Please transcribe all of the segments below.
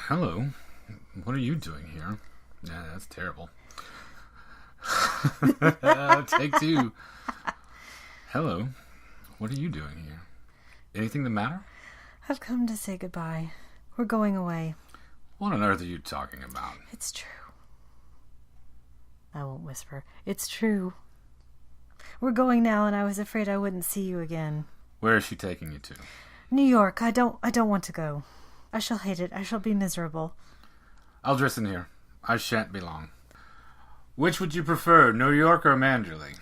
Hello. What are you doing here? Yeah, that's terrible. Take two. Hello. What are you doing here? Anything the matter? I've come to say goodbye. We're going away. What on earth are you talking about? It's true. I won't whisper. It's true. We're going now, and I was afraid I wouldn't see you again. Where is she taking you to? New York. I don't want to go. I shall hate it. I shall be miserable. I'll dress in here. I shan't be long. Which would you prefer, New York or Manderley?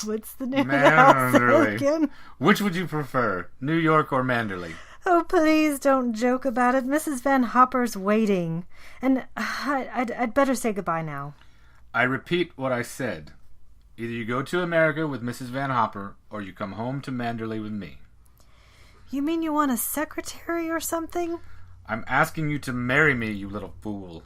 What's the name of the house again? Which would you prefer, New York or Manderley? Oh, please don't joke about it. Mrs. Van Hopper's waiting. And I'd better say goodbye now. I repeat what I said. Either you go to America with Mrs. Van Hopper, or you come home to Manderley with me. You mean you want a secretary or something? I'm asking you to marry me, you little fool.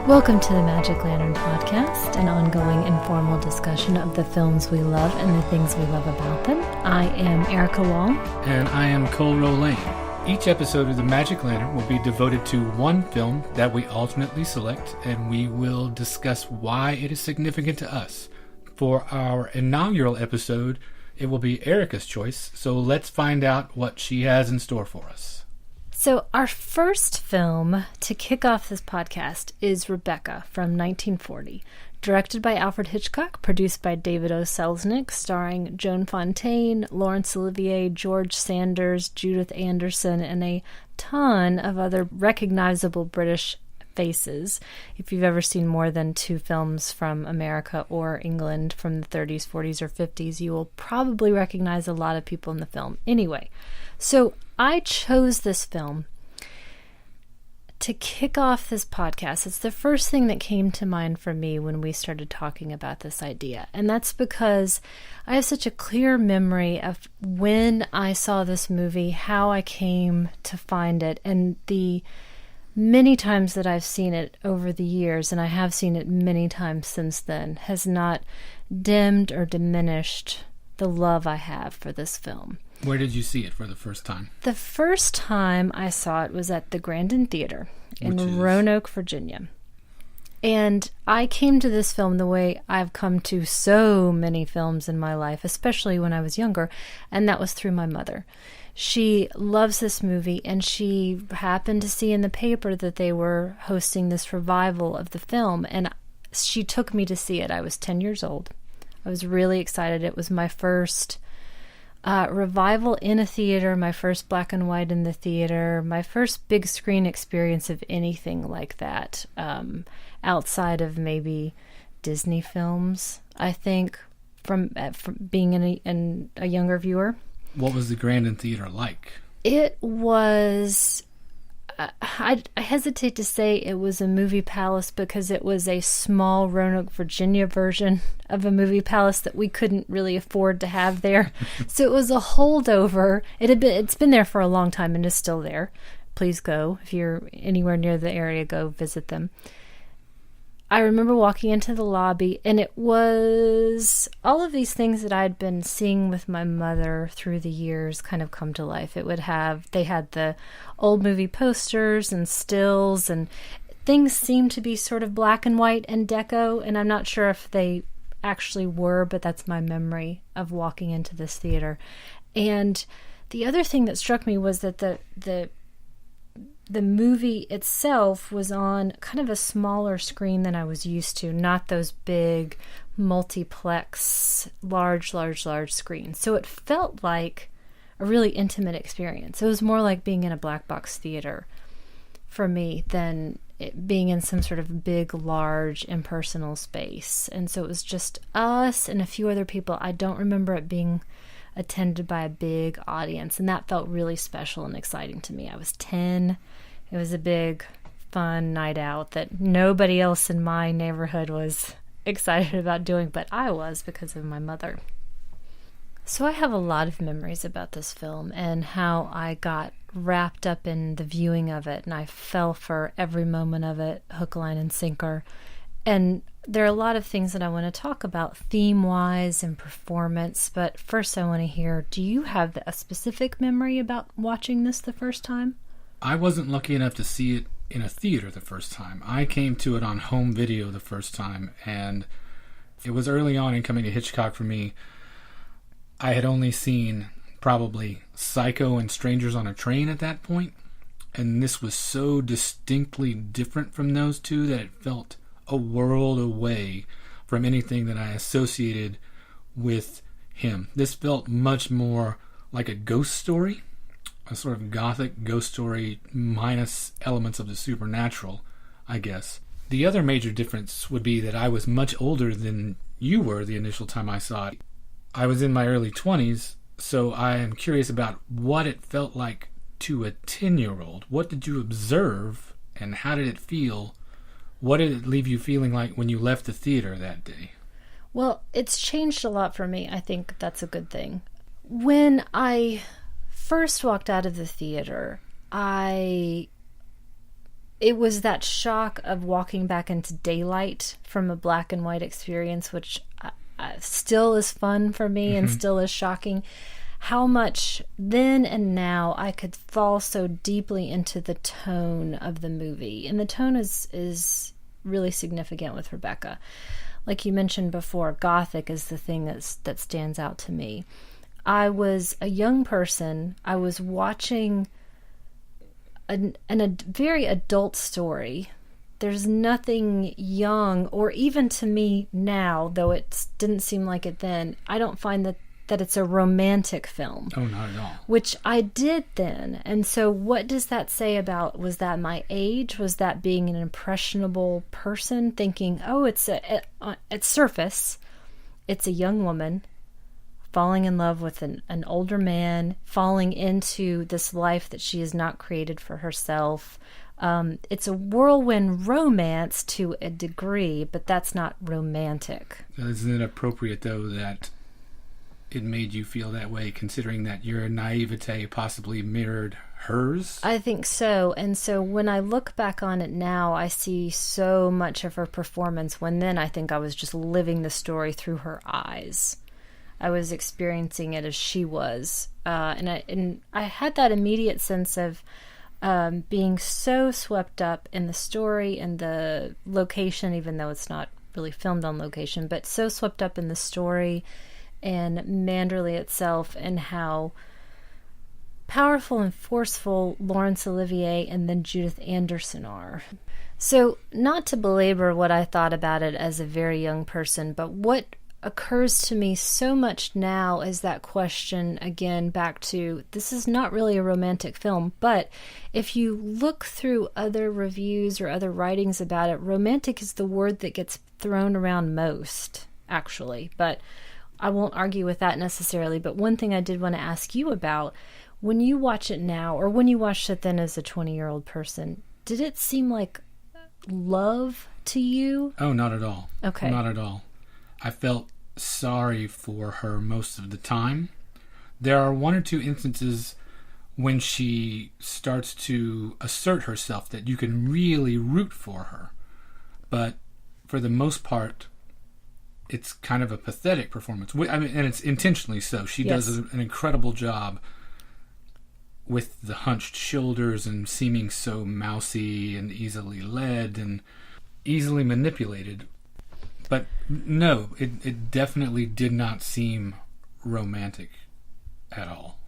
Welcome to the Magic Lantern Podcast, an ongoing informal discussion of the films we love and the things we love about them. I am Erica Wong. And I am Cole Lane. Each episode of the Magic Lantern will be devoted to one film that we alternately select, and we will discuss why it is significant to us. For our inaugural episode, it will be Erica's choice, so let's find out what she has in store for us. So our first film to kick off this podcast is Rebecca from 1940. Directed by Alfred Hitchcock, produced by David O. Selznick, starring Joan Fontaine, Laurence Olivier, George Sanders, Judith Anderson, and a ton of other recognizable British faces. If you've ever seen more than two films from America or England from the 30s, 40s, or 50s, you will probably recognize a lot of people in the film. Anyway, so I chose this film to kick off this podcast. It's the first thing that came to mind for me when we started talking about this idea. And that's because I have such a clear memory of when I saw this movie, how I came to find it, and the many times that I've seen it over the years, and I have seen it many times since then, has not dimmed or diminished the love I have for this film. Where did you see it for the first time? The first time I saw it was at the Grandin Theater in Roanoke, Virginia. And I came to this film the way I've come to so many films in my life, especially when I was younger, and that was through my mother. She loves this movie, and she happened to see in the paper that they were hosting this revival of the film, and she took me to see it. I was 10 years old. I was really excited. It was my first revival in a theater, my first black and white in the theater, my first big screen experience of anything like that, outside of maybe Disney films, I think, from being a younger viewer. What was the Grandin Theater like? It was... I hesitate to say it was a movie palace because it was a small Roanoke, Virginia version of a movie palace that we couldn't really afford to have there. So it was a holdover. It's been there for a long time and is still there. Please go. If you're anywhere near the area, go visit them. I remember walking into the lobby, and it was all of these things that I'd been seeing with my mother through the years kind of come to life. They had the old movie posters and stills, and things seemed to be sort of black and white and deco, and I'm not sure if they actually were, but that's my memory of walking into this theater. And the other thing that struck me was that the movie itself was on kind of a smaller screen than I was used to, not those big multiplex, large screens. So it felt like a really intimate experience. It was more like being in a black box theater for me than it being in some sort of big, large, impersonal space. And so it was just us and a few other people. I don't remember it being attended by a big audience, and that felt really special and exciting to me. I was 10. It was a big, fun night out that nobody else in my neighborhood was excited about doing, but I was because of my mother. So I have a lot of memories about this film and how I got wrapped up in the viewing of it, and I fell for every moment of it, hook, line, and sinker. And There are a lot of things that I want to talk about theme-wise and performance, but first I want to hear, do you have a specific memory about watching this the first time? I wasn't lucky enough to see it in a theater the first time. I came to it on home video the first time, and it was early on in coming to Hitchcock for me. I had only seen probably Psycho and Strangers on a Train at that point, and this was so distinctly different from those two that it felt a world away from anything that I associated with him. This felt much more like a ghost story, a sort of gothic ghost story minus elements of the supernatural, I guess. The other major difference would be that I was much older than you were the initial time I saw it. I was in my early 20s, so I am curious about what it felt like to a 10-year-old. What did you observe, and how did it feel? What did it leave you feeling like when you left the theater that day? Well, it's changed a lot for me. I think that's a good thing. When I first walked out of the theater, it was that shock of walking back into daylight from a black and white experience, which still is fun for me and still is shocking. How much then and now I could fall so deeply into the tone of the movie. And the tone is really significant with Rebecca. Like you mentioned before, Gothic is the thing that stands out to me. I was a young person. I was watching a very adult story. There's nothing young, or even to me now, though it didn't seem like it then, I don't find that it's a romantic film. Oh, not at all. Which I did then. And so what does that say about, was that my age? Was that being an impressionable person thinking, oh, at surface, it's a young woman falling in love with an older man, falling into this life that she has not created for herself. It's a whirlwind romance to a degree, but that's not romantic. Isn't it appropriate, though, that it made you feel that way, considering that your naivete possibly mirrored hers? I think so. And so when I look back on it now, I see so much of her performance, when then I think I was just living the story through her eyes. I was experiencing it as she was. And I had that immediate sense of being so swept up in the story and the location, even though it's not really filmed on location, but so swept up in the story and Manderley itself, and how powerful and forceful Laurence Olivier and then Judith Anderson are. So, not to belabor what I thought about it as a very young person, but what occurs to me so much now is that question, again, back to, this is not really a romantic film, but if you look through other reviews or other writings about it, romantic is the word that gets thrown around most, actually, but I won't argue with that necessarily. But one thing I did want to ask you about, when you watch it now, or when you watched it then as a 20-year-old person, did it seem like love to you? Oh, not at all. Okay. Not at all. I felt sorry for her most of the time. There are one or two instances when she starts to assert herself that you can really root for her. But for the most part, it's kind of a pathetic performance. I mean, and it's intentionally so. She does an incredible job with the hunched shoulders and seeming so mousy and easily led and easily manipulated. But no, it definitely did not seem romantic at all.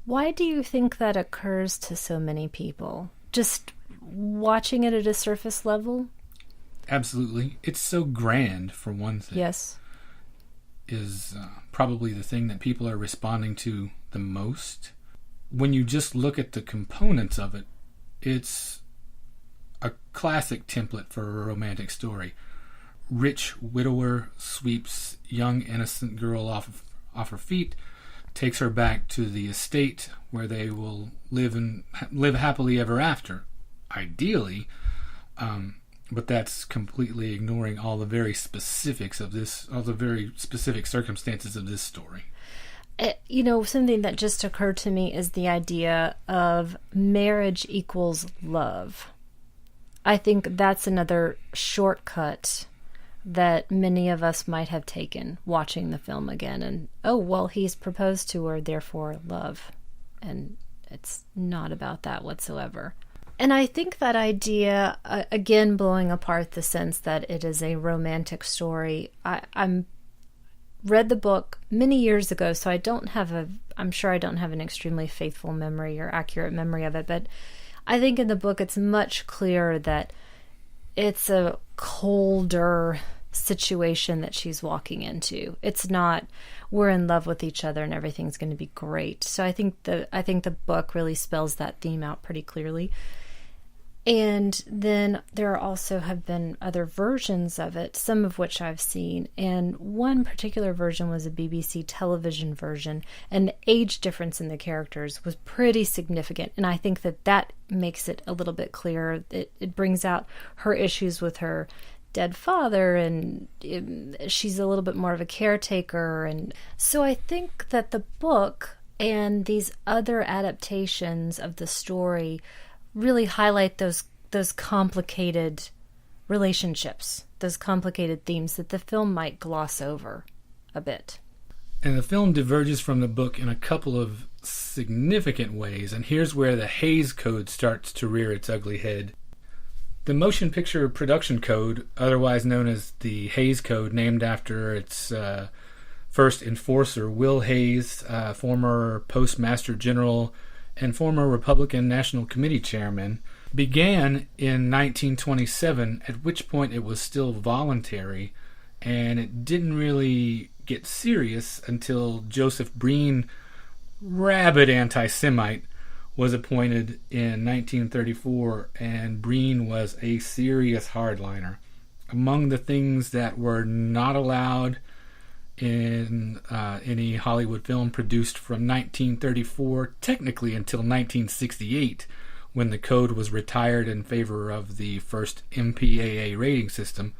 Why do you think that occurs to so many people? Just watching it at a surface level? Absolutely. It's so grand, for one thing. Yes. Is probably the thing that people are responding to the most. When you just look at the components of it, it's a classic template for a romantic story. Rich widower sweeps young innocent girl off her feet, takes her back to the estate where they will live happily ever after, ideally. But that's completely ignoring all the very specifics of this, all the very specific circumstances of this story. Something that just occurred to me is the idea of marriage equals love. I think that's another shortcut that many of us might have taken watching the film again. And, oh, well, he's proposed to her, therefore love. And it's not about that whatsoever. And I think that idea, again, blowing apart the sense that it is a romantic story, I'm read the book many years ago, so I'm sure I don't have an extremely faithful memory or accurate memory of it, but I think in the book it's much clearer that it's a colder situation that she's walking into. It's not, we're in love with each other and everything's going to be great. So I think the book really spells that theme out pretty clearly. And then there also have been other versions of it, some of which I've seen. And one particular version was a BBC television version. And the age difference in the characters was pretty significant. And I think that makes it a little bit clearer. It brings out her issues with her dead father, and she's a little bit more of a caretaker. And so I think that the book and these other adaptations of the story really highlight those complicated relationships, those complicated themes that the film might gloss over a bit. And the film diverges from the book in a couple of significant ways, and here's where the Hays Code starts to rear its ugly head. The Motion Picture Production Code, otherwise known as the Hays Code, named after its first enforcer, Will Hays, former Postmaster General and former Republican National Committee chairman, began in 1927, at which point it was still voluntary, and it didn't really get serious until Joseph Breen, rabid anti-Semite, was appointed in 1934, and Breen was a serious hardliner. Among the things that were not allowed in any Hollywood film produced from 1934, technically until 1968, when the code was retired in favor of the first MPAA rating system,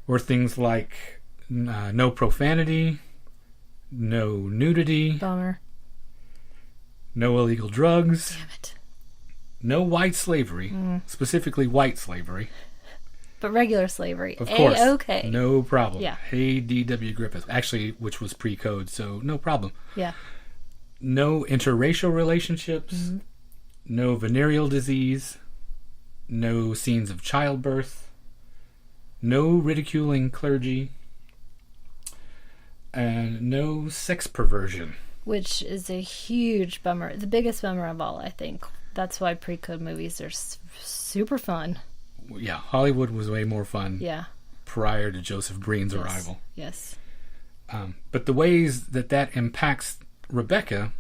were things like no profanity, no nudity, Bummer. No illegal drugs, Damn it. no white slavery, specifically white slavery. But regular slavery. Of course. Okay. No problem. Yeah. Hey, D.W. Griffith. Actually, which was pre-code, so no problem. Yeah. No interracial relationships. No venereal disease. No scenes of childbirth. No ridiculing clergy. And no sex perversion. Which is a huge bummer. The biggest bummer of all, I think. That's why pre-code movies are super fun. Yeah, Hollywood was way more fun prior to Joseph Breen's arrival. Yes. But the ways that impacts Rebecca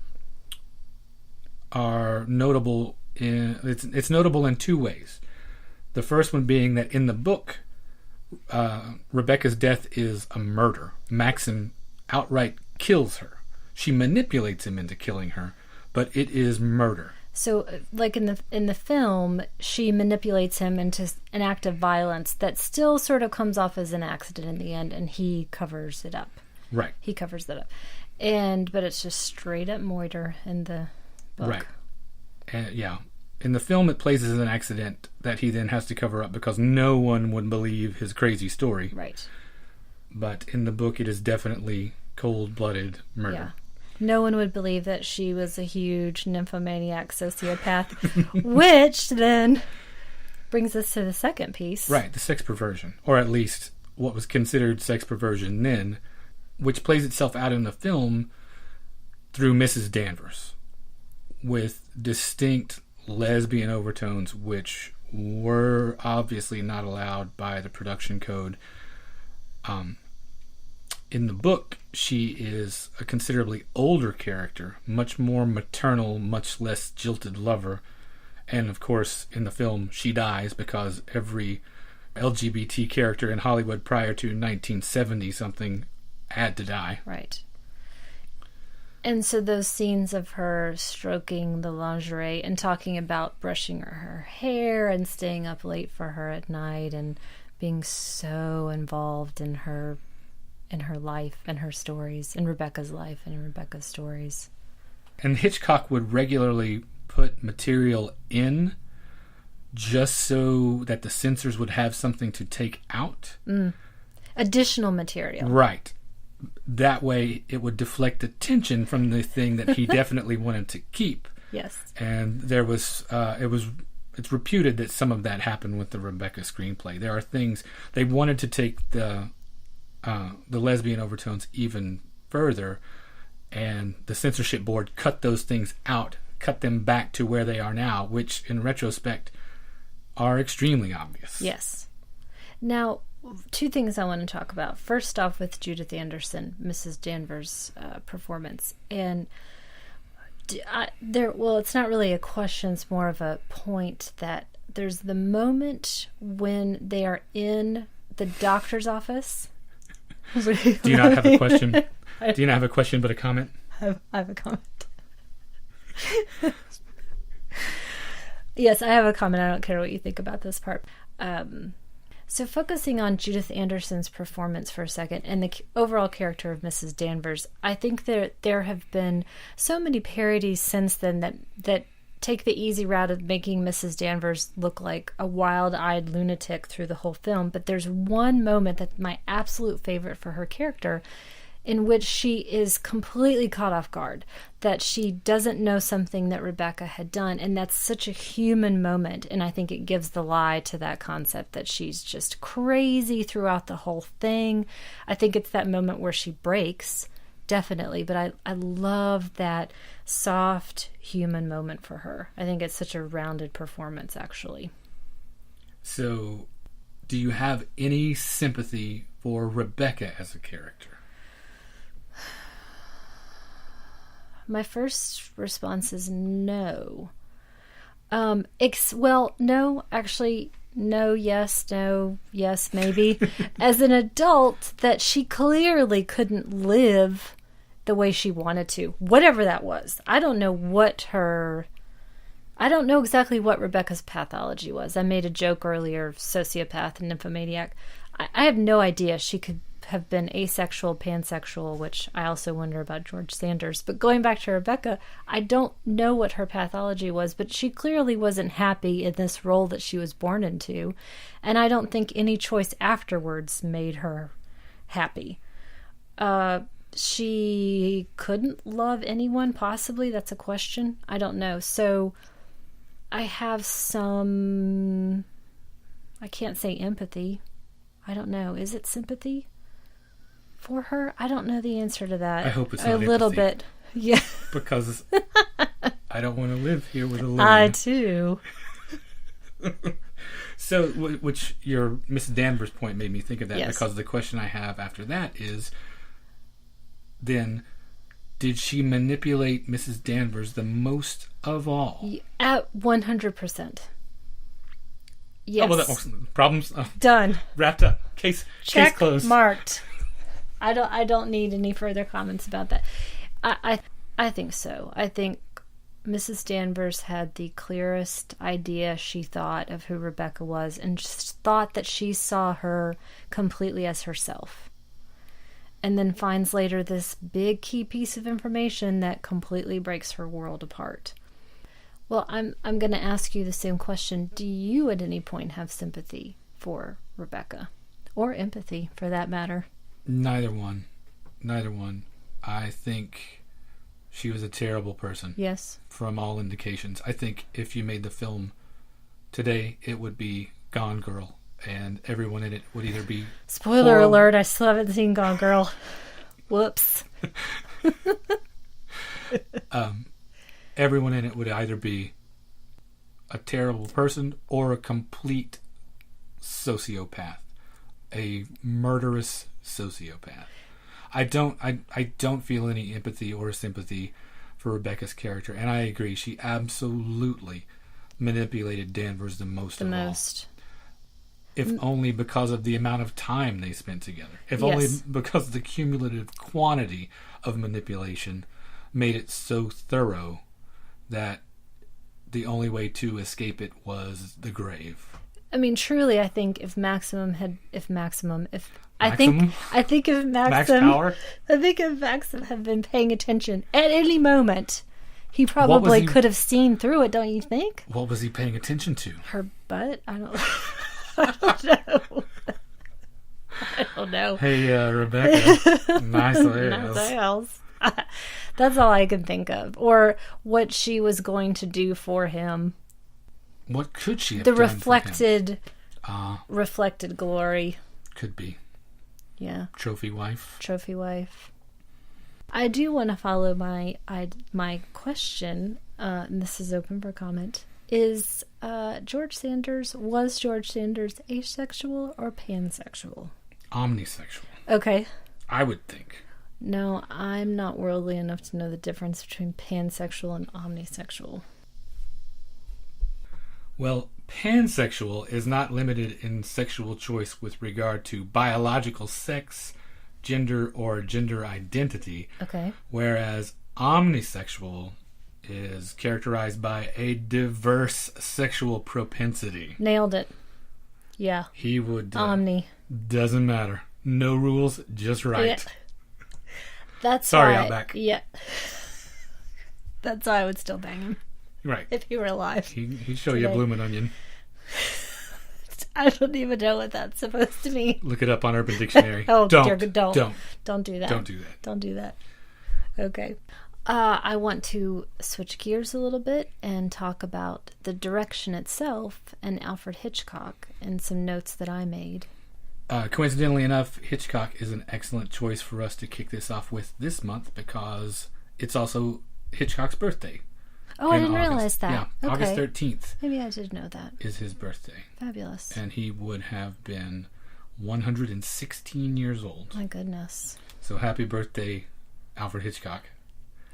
are notable. It's notable in two ways. The first one being that in the book, Rebecca's death is a murder. Maxim outright kills her. She manipulates him into killing her, but it is murder. So, like in the film, she manipulates him into an act of violence that still sort of comes off as an accident in the end, and he covers it up. Right. He covers that up, but it's just straight up murder in the book. Right. And yeah, in the film, it plays as an accident that he then has to cover up because no one would believe his crazy story. Right. But in the book, it is definitely cold-blooded murder. Yeah. No one would believe that she was a huge nymphomaniac sociopath, which then brings us to the second piece. Right, the sex perversion, or at least what was considered sex perversion then, which plays itself out in the film through Mrs. Danvers, with distinct lesbian overtones, which were obviously not allowed by the production code. In the book, she is a considerably older character, much more maternal, much less jilted lover. And of course, in the film, she dies because every LGBT character in Hollywood prior to 1970-something had to die. Right. And so those scenes of her stroking the lingerie and talking about brushing her hair and staying up late for her at night and being so involved in her life and her stories, in Rebecca's life and in Rebecca's stories. And Hitchcock would regularly put material in just so that the censors would have something to take out. Additional material. Right. That way it would deflect attention from the thing that he definitely wanted to keep. Yes. And there was, it's reputed that some of that happened with the Rebecca screenplay. There are things, they wanted to take the lesbian overtones even further, and the censorship board cut those things out, cut them back to where they are now, which in retrospect are extremely obvious. Yes. Now, two things I want to talk about. First off, with Judith Anderson, Mrs. Danvers' performance. And it's not really a question, it's more of a point that there's the moment when they are in the doctor's office. Do you not have a question? Do you not have a question but a comment? I have a comment. Yes, I have a comment. I don't care what you think about this part. So focusing on Judith Anderson's performance for a second and the overall character of Mrs. Danvers, I think there have been so many parodies since then that take the easy route of making Mrs. Danvers look like a wild-eyed lunatic through the whole film. But there's one moment that's my absolute favorite for her character, in which she is completely caught off guard, that she doesn't know something that Rebecca had done, and that's such a human moment, and I think it gives the lie to that concept that she's just crazy throughout the whole thing. I think it's that moment where she breaks, definitely, but I love that soft human moment for her. I think it's such a rounded performance, actually. So, do you have any sympathy for Rebecca as a character? My first response is no. No, actually, no, yes, maybe. As an adult, that she clearly couldn't live the way she wanted to, whatever that was. I don't know exactly what Rebecca's pathology was. I made a joke earlier, sociopath and nymphomaniac. I have no idea. She could have been asexual, pansexual, which I also wonder about George Sanders. But going back to Rebecca, I don't know what her pathology was, but she clearly wasn't happy in this role that she was born into. And I don't think any choice afterwards made her happy. She couldn't love anyone, possibly. That's a question. I don't know. So I have some, I can't say empathy. I don't know. Is it sympathy for her? I don't know the answer to that. I hope it's not a little empathy. bit. Yeah. Because I don't want to live here with a loon. I too. So, which your Mrs. Danvers point made me think of that, Yes. because the question I have after that is, then, did she manipulate Mrs. Danvers the most of all? At 100%. Yes. Oh, well, that problems Done. wrapped up. Case closed. Marked. I don't need any further comments about that. I think so. I think Mrs. Danvers had the clearest idea, she thought, of who Rebecca was, and just thought that she saw her completely as herself. And then finds later this big key piece of information that completely breaks her world apart. Well, I'm going to ask you the same question. Do you at any point have sympathy for Rebecca? Or empathy, for that matter? Neither one. I think she was a terrible person. Yes. From all indications. I think if you made the film today, it would be Gone Girl, and everyone in it would either be... Spoiler alert, I still haven't seen Gone Girl. Whoops. Everyone in it would either be a terrible person or a complete sociopath. A murderous sociopath. I don't feel any empathy or sympathy for Rebecca's character, and I agree, she absolutely manipulated Danvers the most of all. If only because of the amount of time they spent together. If only because the cumulative quantity of manipulation made it so thorough that the only way to escape it was the grave. I mean, truly, I think if Maxim had been paying attention at any moment, he probably could have seen through it, don't you think? What was he paying attention to? Her butt? I don't know. I don't know. Hey, Rebecca. Nice nails. Nice nails. That's all I can think of. Or what she was going to do for him. What could she have The done reflected glory. Could be. Yeah. Trophy wife. Trophy wife. I do want to follow my question, and this is open for comment. Was George Sanders asexual or pansexual? Omnisexual. Okay. I would think. No, I'm not worldly enough to know the difference between pansexual and omnisexual. Well, pansexual is not limited in sexual choice with regard to biological sex, gender, or gender identity. Okay. Whereas omnisexual is characterized by a diverse sexual propensity. Nailed it. Yeah. He would... Omni. Doesn't matter. No rules, just right. Yeah. That's Sorry, why, Outback. Yeah. That's why I would still bang him. Right. If he were alive. He'd show you a blooming onion. I don't even know what that's supposed to mean. Look it up on Urban Dictionary. Oh, don't dear, do that. Don't do that. Don't do that. Okay. I want to switch gears a little bit and talk about the direction itself and Alfred Hitchcock and some notes that I made. Coincidentally enough, Hitchcock is an excellent choice for us to kick this off with this month because it's also Hitchcock's birthday. Oh, I didn't realize that. Yeah, okay. August 13th. Maybe I did know that. Is his birthday. Fabulous. And he would have been 116 years old. My goodness. So happy birthday, Alfred Hitchcock.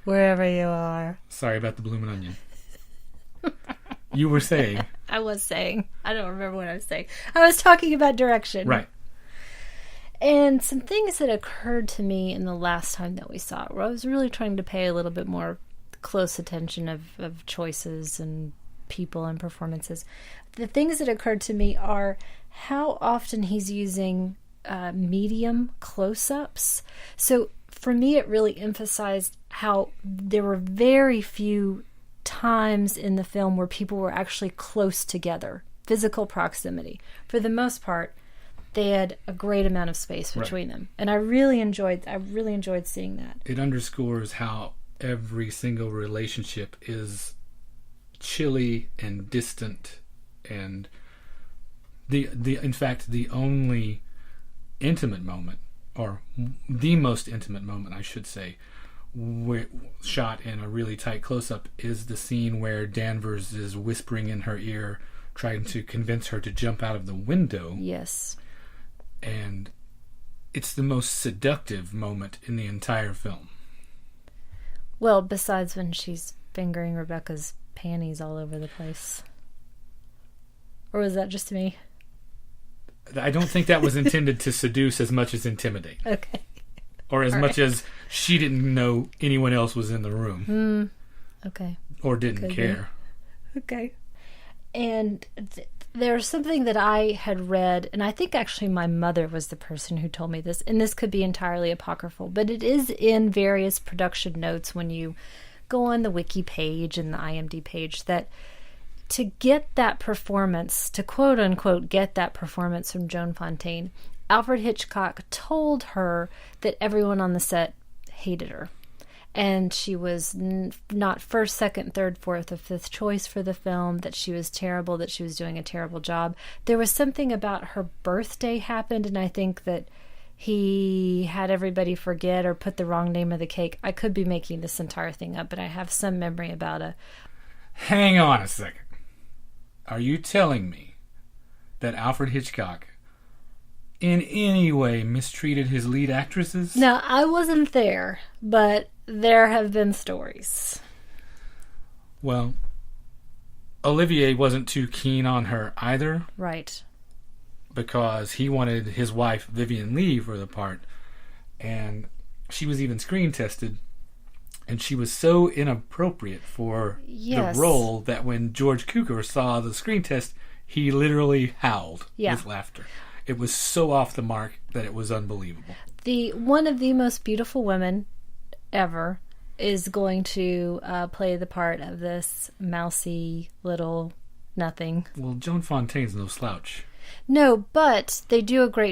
Wherever you are. Sorry about the bloomin' onion. You were saying. I was saying. I don't remember what I was saying. I was talking about direction. Right. And some things that occurred to me in the last time that we saw it, where I was really trying to pay a little bit more close attention of choices and people and performances. The things that occurred to me are how often he's using medium close-ups. So for me, it really emphasized how there were very few times in the film where people were actually close together, physical proximity. For the most part, they had a great amount of space between them, and I really enjoyed seeing that. It underscores how every single relationship is chilly and distant, and in fact the only intimate moment, or the most intimate moment I should say, shot in a really tight close-up, is the scene where Danvers is whispering in her ear, trying to convince her to jump out of the window. Yes. And it's the most seductive moment in the entire film. Well, besides when she's fingering Rebecca's panties all over the place. Or was that just me? I don't think that was intended to seduce as much as intimidate. Okay. Or as much as she didn't know anyone else was in the room. Okay. Or didn't care. Okay. And there's something that I had read, and I think actually my mother was the person who told me this, and this could be entirely apocryphal, but it is in various production notes when you go on the wiki page and the IMDb page, that to get that performance, to quote unquote get that performance from Joan Fontaine, Alfred Hitchcock told her that everyone on the set hated her. And she was not first, second, third, fourth, or fifth choice for the film, that she was terrible, that she was doing a terrible job. There was something about her birthday happened, and I think that he had everybody forget or put the wrong name of the cake. I could be making this entire thing up, but I have some memory about it. Hang on a second. Are you telling me that Alfred Hitchcock in any way mistreated his lead actresses? No, I wasn't there, but there have been stories. Well, Olivier wasn't too keen on her either. Right. Because he wanted his wife, Vivian Leigh, for the part. And she was even screen tested. And she was so inappropriate for the role that when George Cukor saw the screen test, he literally howled with laughter. It was so off the mark that it was unbelievable. One of the most beautiful women ever is going to play the part of this mousy little nothing. Well, Joan Fontaine's no slouch. No, but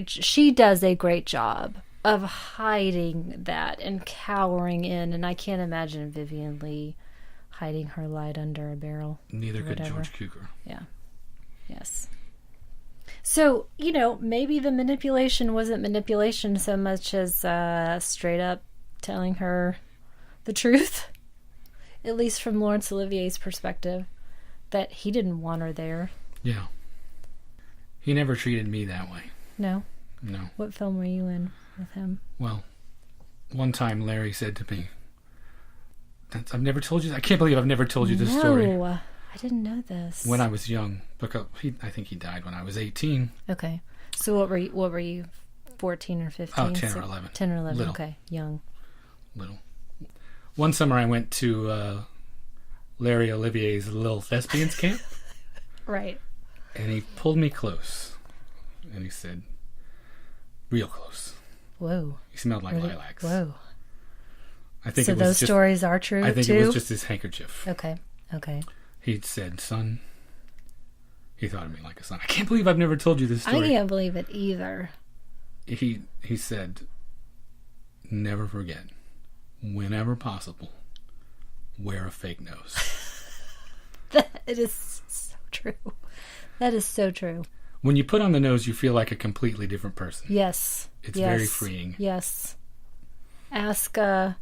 she does a great job of hiding that and cowering in, and I can't imagine Vivian Leigh hiding her light under a barrel. Neither could George Cukor. Yeah. Yes. So, maybe the manipulation wasn't manipulation so much as straight up telling her the truth, at least from Laurence Olivier's perspective, that he didn't want her there. Yeah. He never treated me that way. No? No. What film were you in with him? Well, one time Larry said to me, I've never told you. I can't believe I've never told you this story. No, I didn't know this. When I was young, because I think he died when I was 18. Okay, so what were you 14 or 15? Oh, 10 or 11. 10 or 11. Little. Okay, young. Little. One summer I went to Larry Olivier's Little Thespians camp. Right. And he pulled me close, and he said, "Real close." Whoa. He smelled like lilacs. Whoa. I think so it was those just, stories are true, I think too? it was just his handkerchief. Okay. He said, "Son," he thought of me like a son. I can't believe I've never told you this story. I can't believe it either. He said, "Never forget, whenever possible, wear a fake nose." That is so true. That is so true. When you put on the nose, you feel like a completely different person. Yes. It's very freeing. Yes. Ask, was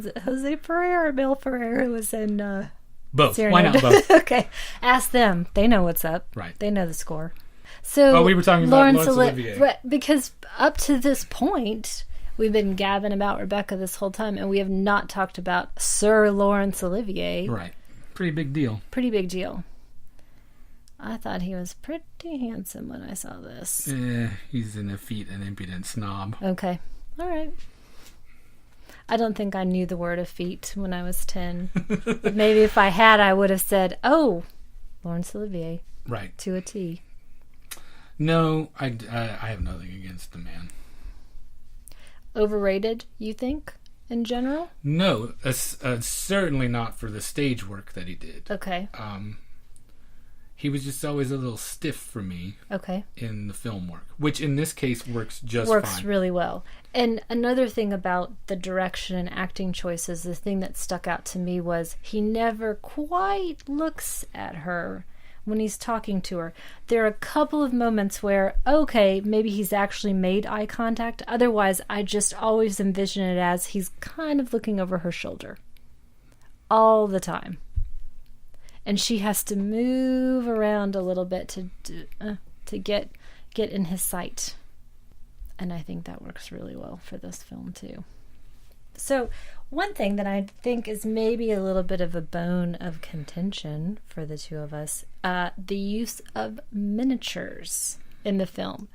it Jose Ferrer or Bill Ferrer who was in, both. Cyrano? Why not both? Okay. Ask them. They know what's up. Right. They know the score. So, we were talking about Laurence Olivier. Right, because up to this point, we've been gabbing about Rebecca this whole time, and we have not talked about Sir Laurence Olivier. Right. Pretty big deal. Pretty big deal. I thought he was pretty handsome when I saw this. He's an effete and impudent snob. Okay. All right. I don't think I knew the word effete when I was 10. But maybe if I had, I would have said, "Oh, Laurence Olivier." Right. To a T. No, I have nothing against the man. Overrated, you think, in general? No, certainly not for the stage work that he did. Okay. He was just always a little stiff for me. Okay. In the film work, which in this case works fine. Works really well. And another thing about the direction and acting choices, the thing that stuck out to me was he never quite looks at her when he's talking to her. There are a couple of moments where, okay, maybe he's actually made eye contact. Otherwise, I just always envision it as he's kind of looking over her shoulder all the time. And she has to move around a little bit to get in his sight. And I think that works really well for this film, too. So, one thing that I think is maybe a little bit of a bone of contention for the two of us, the use of miniatures in the film.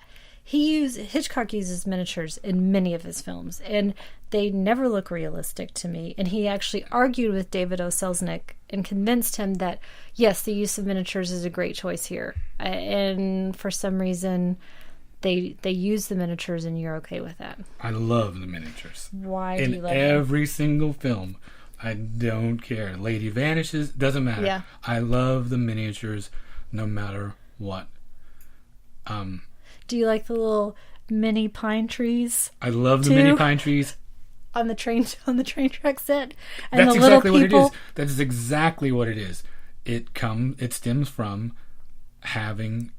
Hitchcock uses miniatures in many of his films, and they never look realistic to me. And he actually argued with David O. Selznick and convinced him that, yes, the use of miniatures is a great choice here. And for some reason, they use the miniatures, and you're okay with that. I love the miniatures. Why do you love them? In every single film. I don't care. Lady vanishes, doesn't matter. Yeah. I love the miniatures no matter what. Do you like the little mini pine trees? I love the mini pine trees. On the train track set? And That's the exactly little people? what it is. That is exactly what it is. It stems from having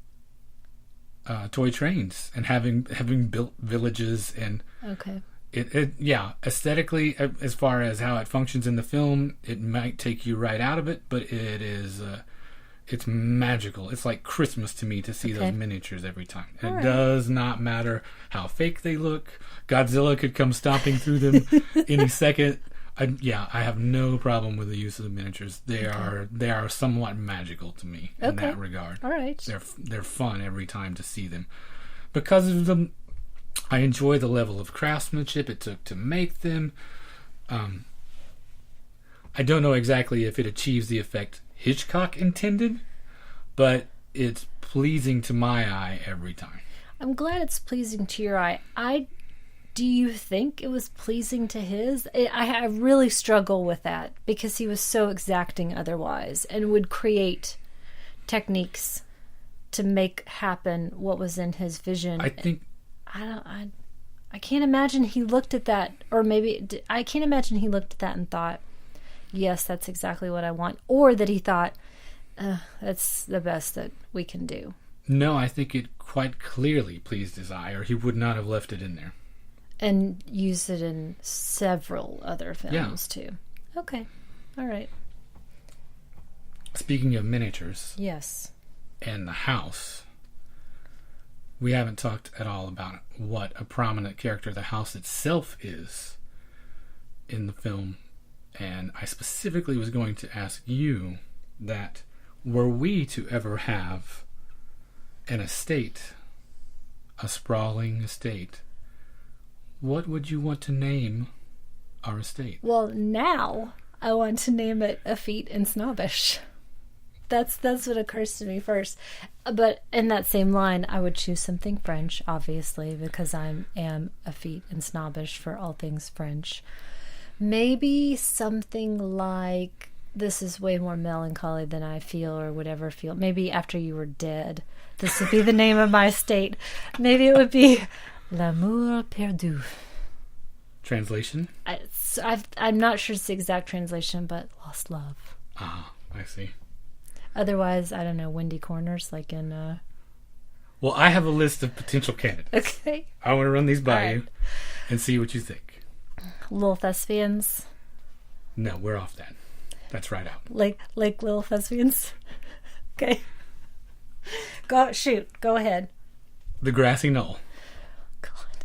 toy trains and having built villages and okay. Aesthetically, as far as how it functions in the film, it might take you right out of it, but it is it's magical. It's like Christmas to me to see those miniatures every time. It does not matter how fake they look. Godzilla could come stomping through them any second. I have no problem with the use of the miniatures. They are somewhat magical to me in that regard. All right. They're fun every time to see them. Because of them, I enjoy the level of craftsmanship it took to make them. I don't know exactly if it achieves the effect Hitchcock intended, but it's pleasing to my eye every time. I'm glad it's pleasing to your eye. Do you think it was pleasing to his? I really struggle with that because he was so exacting otherwise and would create techniques to make happen what was in his vision. I think I can't imagine he looked at that, or maybe I can't imagine he looked at that and thought, yes, that's exactly what I want, or that he thought, that's the best that we can do. No, I think it quite clearly pleased his eye, or he would not have left it in there. And used it in several other films, too. Okay. All right. Speaking of miniatures. Yes. And the house, we haven't talked at all about what a prominent character the house itself is in the film. And I specifically was going to ask you that, were we to ever have an estate, a sprawling estate, what would you want to name our estate? Well, now I want to name it Effete and Snobbish. That's what occurs to me first. But in that same line, I would choose something French, obviously, because I am effete and snobbish for all things French. Maybe something like, this is way more melancholy than I feel or would ever feel. Maybe After You Were Dead. This would be the name of my estate. Maybe it would be L'amour perdu. Translation? I'm not sure it's the exact translation, but lost love. Ah, I see. Otherwise, I don't know, Windy Corners, like in... Well, I have a list of potential candidates. Okay. I want to run these by you and see what you think. Little Thespians. No, we're off that. That's right out. Like Little Thespians. Okay. Go ahead. The Grassy Knoll. God.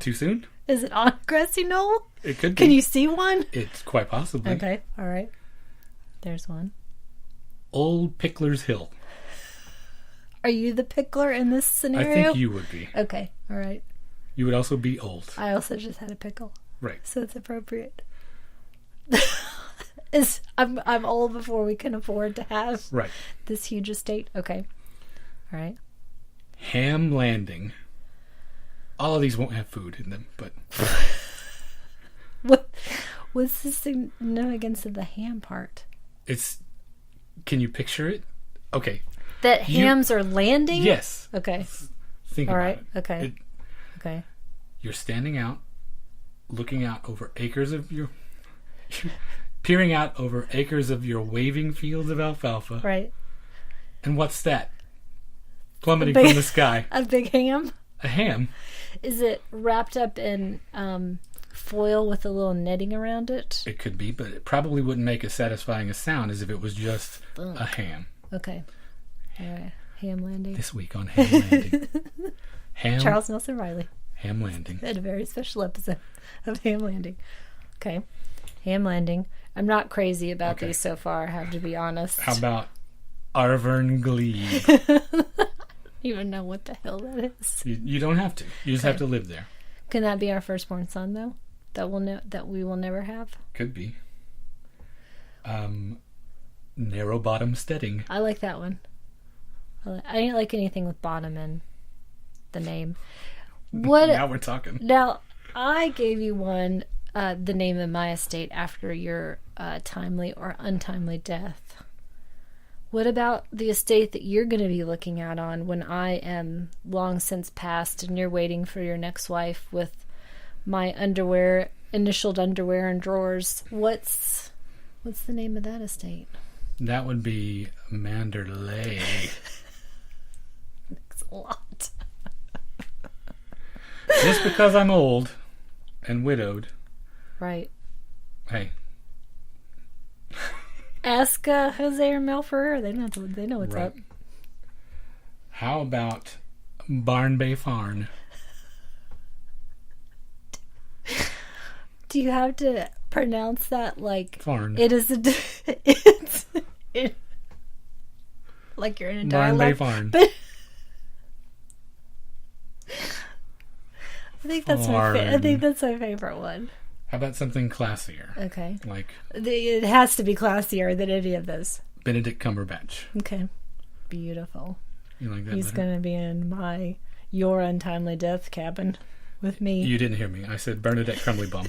Too soon? Is it on Grassy Knoll? It could be. Can you see one? It's quite possibly. Okay, all right. There's one. Old Pickler's Hill. Are you the pickler in this scenario? I think you would be. Okay, all right. You would also be old. I also just had a pickle. Right. So it's appropriate. I'm old before we can afford to have this huge estate. Okay. All right. Ham Landing. All of these won't have food in them, but... What's the significance of the ham part? Can you picture it? Okay. That hams are landing? Yes. Okay. Think all about right. it. Okay. Okay. You're standing out, looking out over acres of your... peering out over acres of your waving fields of alfalfa. Right. And what's that? Plummeting from the sky. A big ham? A ham? Is it wrapped up in foil with a little netting around it? It could be, but it probably wouldn't make as satisfying a sound as if it was just a ham. Okay. All right. Ham Landing. This week on Ham Landing. Charles Nelson Riley. Ham Landing. Had a very special episode of Ham Landing. Okay. Ham Landing. I'm not crazy about these so far, I have to be honest. How about Arvern Glebe? You don't even know what the hell that is. You don't have to. You just have to live there. Can that be our firstborn son, though? That we will never have? Could be. Narrow Bottom Steading. I like that one. I didn't like anything with bottom in the name. Now we're talking. Now, I gave you one, the name of my estate after your timely or untimely death. What about the estate that you're going to be looking out on when I am long since passed and you're waiting for your next wife with my initialed underwear and drawers? What's the name of that estate? That would be Manderley. Thanks a lot. Just because I'm old and widowed. Right. Hey. Ask Jose or Mel Ferrer. They know what's up. How about Barn Bay Farn? Do you have to pronounce that like Farn? It is like you're in a dialect. Barn Bay Farn. But I think that's my favorite one. How about something classier? Okay. Like it has to be classier than any of those. Benedict Cumberbatch. Okay. Beautiful. You like that? He's going to be in your untimely death cabin with me. You didn't hear me. I said Bernadette Crumley-Bum.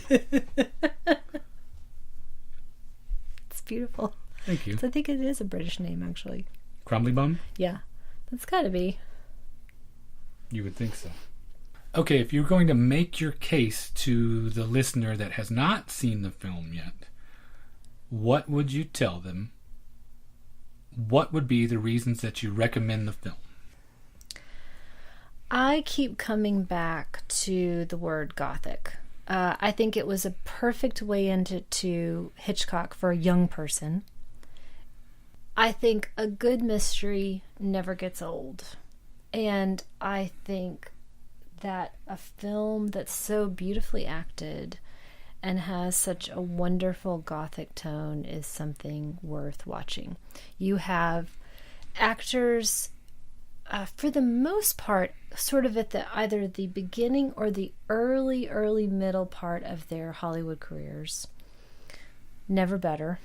It's beautiful. Thank you. So I think it is a British name, actually. Crumley-Bum? Yeah. That's gotta be. You would think so. Okay, if you're going to make your case to the listener that has not seen the film yet, what would you tell them? What would be the reasons that you recommend the film? I keep coming back to the word gothic. I think it was a perfect way into Hitchcock for a young person. I think a good mystery never gets old. And I think that a film that's so beautifully acted and has such a wonderful gothic tone is something worth watching. You have actors, for the most part, sort of at either the beginning or the early middle part of their Hollywood careers. Never better.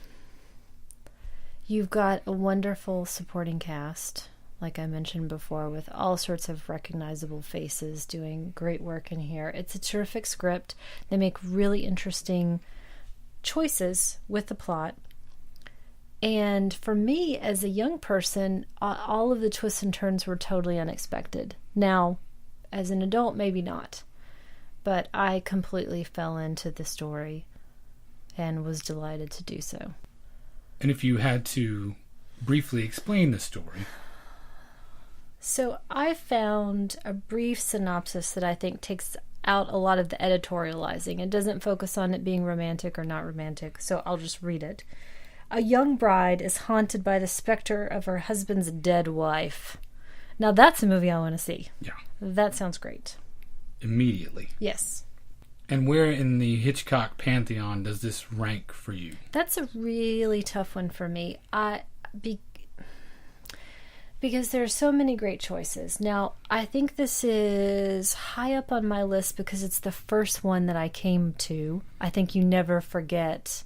You've got a wonderful supporting cast, like I mentioned before, with all sorts of recognizable faces doing great work in here. It's a terrific script. They make really interesting choices with the plot. And for me, as a young person, all of the twists and turns were totally unexpected. Now, as an adult, maybe not. But I completely fell into the story and was delighted to do so. And if you had to briefly explain the story. So I found a brief synopsis that I think takes out a lot of the editorializing. It doesn't focus on it being romantic or not romantic, so I'll just read it. A young bride is haunted by the specter of her husband's dead wife. Now that's a movie I want to see. Yeah. That sounds great. Immediately. Yes. And where in the Hitchcock pantheon does this rank for you? That's a really tough one for me. Because there are so many great choices. Now, I think this is high up on my list because it's the first one that I came to. I think you never forget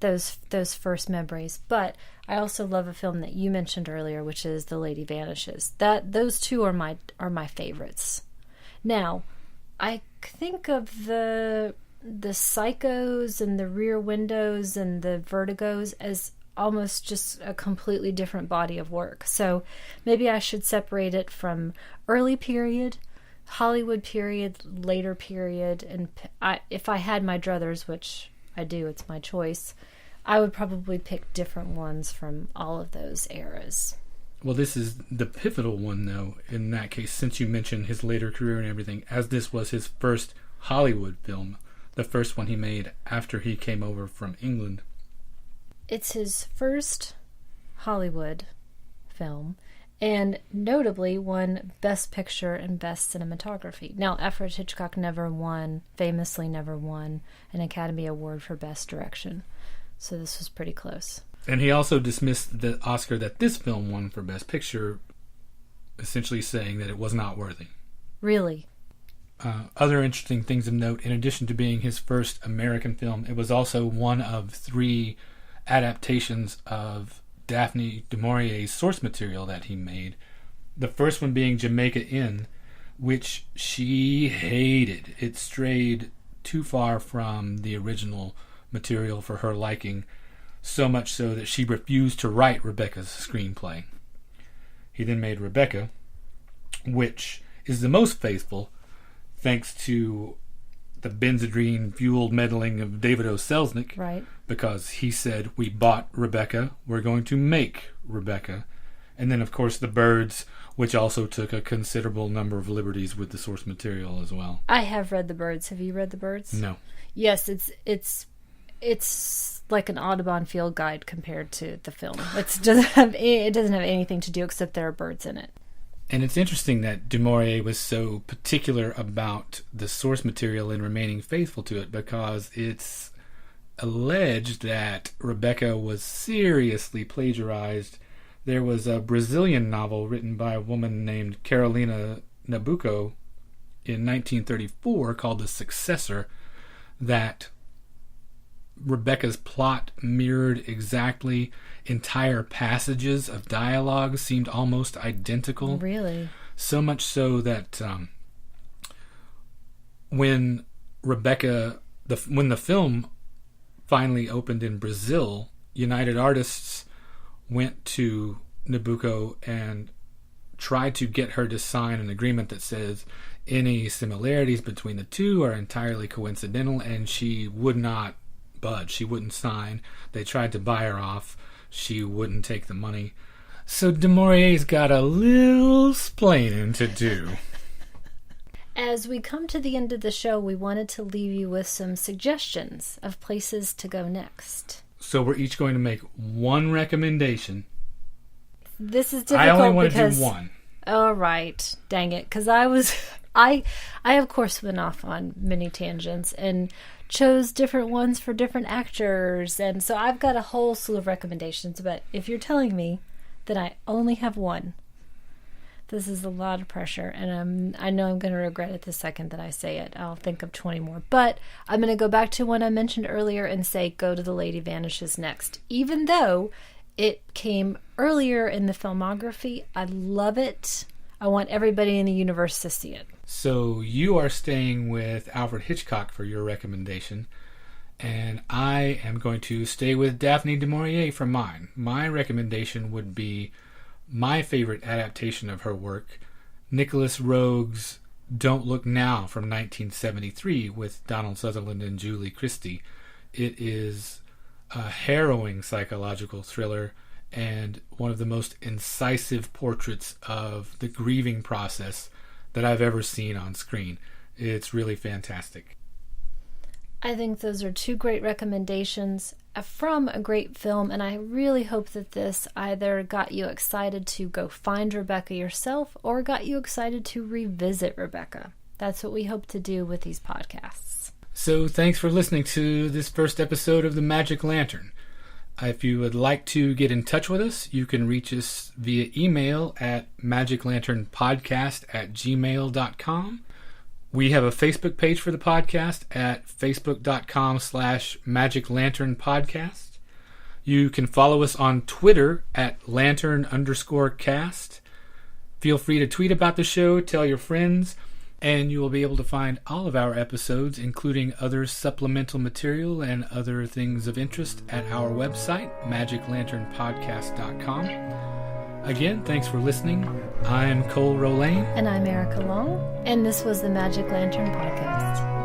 those first memories. But I also love a film that you mentioned earlier, which is The Lady Vanishes. Those two are my favorites. Now, I think of the Psychos and the Rear Windows and the Vertigos as almost just a completely different body of work. So maybe I should separate it from early period, Hollywood period, later period, and if I had my druthers, which I do, it's my choice, I would probably pick different ones from all of those eras. Well, this is the pivotal one, though, in that case, since you mentioned his later career and everything, as this was his first Hollywood film, the first one he made after he came over from England. It's his first Hollywood film, and notably won Best Picture and Best Cinematography. Now, Alfred Hitchcock famously never won an Academy Award for Best Direction, so this was pretty close. And he also dismissed the Oscar that this film won for Best Picture, essentially saying that it was not worthy. Really? Other interesting things of note, in addition to being his first American film, it was also one of 3 adaptations of Daphne du Maurier's source material that he made. The first one being Jamaica Inn, which she hated. It strayed too far from the original material for her liking, so much so that she refused to write Rebecca's screenplay. He then made Rebecca, which is the most faithful, thanks to the Benzedrine-fueled meddling of David O. Selznick. Right. Because he said, we bought Rebecca, we're going to make Rebecca. And then, of course, The Birds, which also took a considerable number of liberties with the source material as well. I have read The Birds. Have you read The Birds? No. Yes, it's like an Audubon field guide compared to the film. It doesn't have anything to do except there are birds in it. And it's interesting that du Maurier was so particular about the source material and remaining faithful to it, because it's alleged that Rebecca was seriously plagiarized. There was a Brazilian novel written by a woman named Carolina Nabuco in 1934 called The Successor, that Rebecca's plot mirrored exactly. Entire passages of dialogue seemed almost identical. Really? So much so that when the film finally opened in Brazil, United Artists went to Nabucco and tried to get her to sign an agreement that says any similarities between the two are entirely coincidental, and she would not budge. She wouldn't sign. They tried to buy her off. She wouldn't take the money. So Du Maurier's got a little splaining to do. As we come to the end of the show, we wanted to leave you with some suggestions of places to go next. So we're each going to make one recommendation. This is difficult. I only want because... to do one. All right. Dang it. Because I of course went off on many tangents and chose different ones for different actors. And so I've got a whole slew of recommendations. But if you're telling me that I only have one, this is a lot of pressure, and I know I'm going to regret it the second that I say it. I'll think of 20 more. But I'm going to go back to one I mentioned earlier and say Go to the Lady Vanishes next. Even though it came earlier in the filmography, I love it. I want everybody in the universe to see it. So you are staying with Alfred Hitchcock for your recommendation, and I am going to stay with Daphne du Maurier for mine. My recommendation would be my favorite adaptation of her work, Nicholas Roeg's Don't Look Now from 1973 with Donald Sutherland and Julie Christie. It is a harrowing psychological thriller and one of the most incisive portraits of the grieving process that I've ever seen on screen. It's really fantastic. I think those are two great recommendations from a great film, and I really hope that this either got you excited to go find Rebecca yourself or got you excited to revisit Rebecca. That's what we hope to do with these podcasts. So thanks for listening to this first episode of The Magic Lantern. If you would like to get in touch with us, you can reach us via email at magiclanternpodcast@gmail.com. We have a Facebook page for the podcast at facebook.com/magiclanternpodcast. You can follow us on Twitter at lantern_cast. Feel free to tweet about the show, tell your friends, and you will be able to find all of our episodes, including other supplemental material and other things of interest at our website, magiclanternpodcast.com. Again, thanks for listening. I'm Cole Rolane. And I'm Erica Long. And this was the Magic Lantern Podcast.